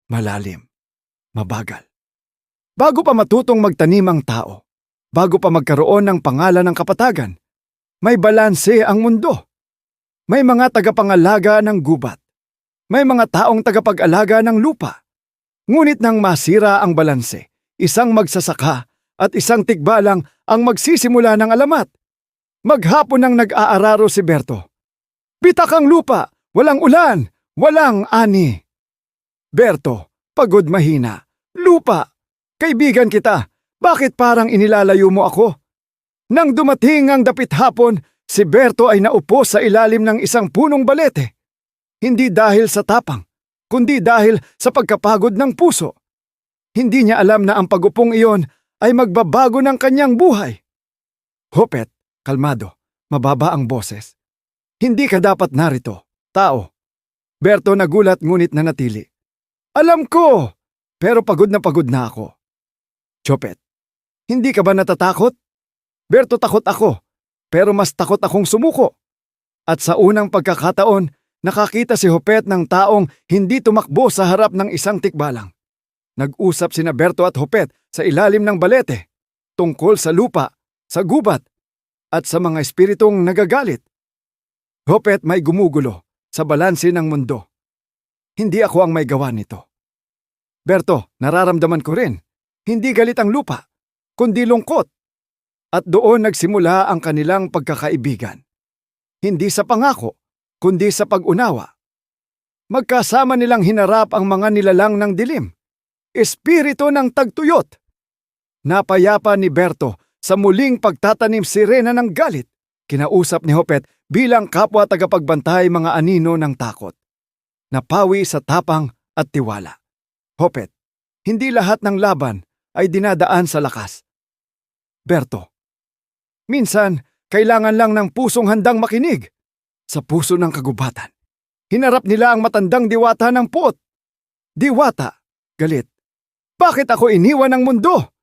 malalim, mabagal. Bago pa matutong magtanim ang tao, bago pa magkaroon ng pangalan ng kapatagan, may balanse ang mundo. May mga tagapangalaga ng gubat. May mga taong tagapag-alaga ng lupa. Ngunit nang masira ang balanse, isang magsasaka at isang tigbalang ang magsisimula ng alamat. Maghapon nang nag-aararo si Berto. Bitak ang lupa, walang ulan, walang ani. Berto, pagod mahina. Lupa, kaibigan kita, bakit parang inilalayo mo ako? Nang dumating ang dapit hapon, si Berto ay naupo sa ilalim ng isang punong balete. Hindi dahil sa tapang, kundi dahil sa pagkapagod ng puso. Hindi niya alam na ang pagupong iyon ay magbabago ng kanyang buhay. Hopet, kalmado, mababa ang boses. Hindi ka dapat narito, tao. Berto nagulat ngunit nanatili. Alam ko, pero pagod na ako. Chopet, hindi ka ba natatakot? Berto, takot ako, pero mas takot akong sumuko. At sa unang pagkakataon, nakakita si Hopet ng taong hindi tumakbo sa harap ng isang tikbalang. Nag-usap sina Berto at Hopet sa ilalim ng balete, tungkol sa lupa, sa gubat, at sa mga espiritong nagagalit. Hopet, may gumugulo sa balanse ng mundo. Hindi ako ang may gawa nito. Berto, nararamdaman ko rin, hindi galit ang lupa, kundi lungkot. At doon nagsimula ang kanilang pagkakaibigan. Hindi sa pangako, kundi sa pag-unawa. Magkasama nilang hinarap ang mga nilalang ng dilim, espiritu ng tagtuyot. Napayapa ni Berto sa muling pagtatanim sirena ng galit. Kinausap ni Hopet bilang kapwa tagapagbantay mga anino ng takot. Napawi sa tapang at tiwala. Hopet, hindi lahat ng laban ay dinadaan sa lakas. Berto, minsan kailangan lang ng pusong handang makinig. Sa puso ng kagubatan, hinarap nila ang matandang diwata ng puot. Diwata, galit. Bakit ako iniwan ng mundo?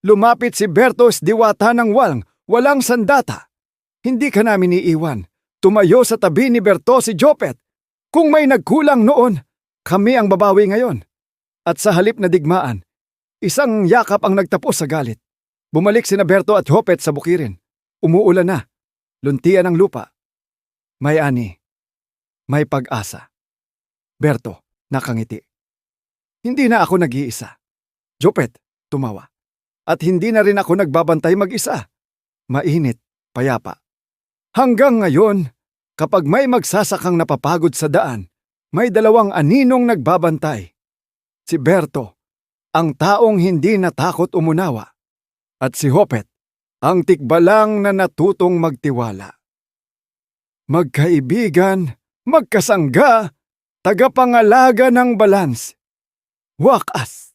Lumapit si Berto sa diwata ng walang sandata. Hindi ka namin iiwan. Tumayo sa tabi ni Berto si Jopet. Kung may nagkulang noon, kami ang babawi ngayon. At sa halip na digmaan, isang yakap ang nagtapos sa galit. Bumalik sina Berto at Hopet sa bukirin. Umuulan na. Luntian ang lupa. May ani. May pag-asa. Berto, nakangiti. Hindi na ako nag-iisa. Jopet, tumawa. At hindi na rin ako nagbabantay mag-isa. Mainit, payapa. Hanggang ngayon, kapag may magsasakang napapagod sa daan, may dalawang aninong nagbabantay. Si Berto, ang taong hindi natakot umunawa. At si Hopet, ang tikbalang na natutong magtiwala. Magkaibigan, magkasangga, tagapangalaga ng balans. Wakas!